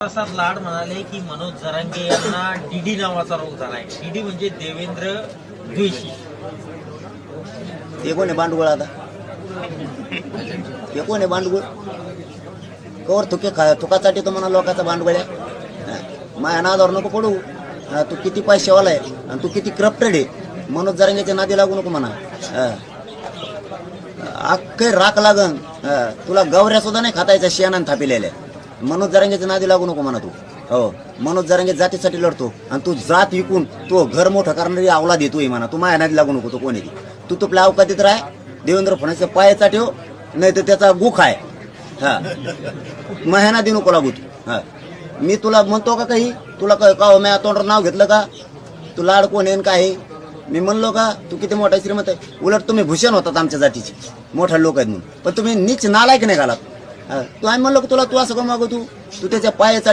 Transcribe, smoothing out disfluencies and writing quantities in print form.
प्रसाद लाड म्हणाले की मनोज जरांगे यांना डीडी नावाचा रोग झालाय. डीडी म्हणजे देवेंद्र द्वेषी. ते कोण आहे बांडगुळ? आता ते कोण आहे बांडगुळ? कवर तुकासाठी तो म्हणा लोकांचा बांडगुळ्या. माझ्या नादावर नको पडू. तू किती पैशावाला आहे आणि तू किती करप्टेड आहे. मनोज जरांगेच्या नादी लागू नको म्हणा. अख्खे राख लागन. तुला गवऱ्या सुद्धा नाही खातायचा शेणान थापिलेल्या. मनोज जरांगेच्या नादी लागू नको म्हणा तू. हो, मनोज जरांगे जातीसाठी लढतो आणि तू जात विकून तो घर मोठं करणारी अवलाद देतोय म्हणा. तू माझ्या नादी लागू नको. तो कोण आहे? तू तुपल्या अवकातीत राह. देवेंद्र फडणवीसच्या पायाचा ठेव, नाही तर त्याचा गुख आहे. हा, माझ्या नादी नको लागू तू. हा, मी तुला म्हणतो का काही? तुला का मी तोंडावर नाव घेतलं का? तू लाड कोण आहे काय आहे? मी म्हणलो का तू किती मोठा श्रीमंत आहे? उलट तुम्ही भूषण होतात आमच्या जातीचे, मोठा लोक आहेत म्हणून. पण तुम्ही नीच नालायक नाही घालात. तू आम्ही म्हणलो की तुला तू असं का मागू? तू त्याच्या पायाचा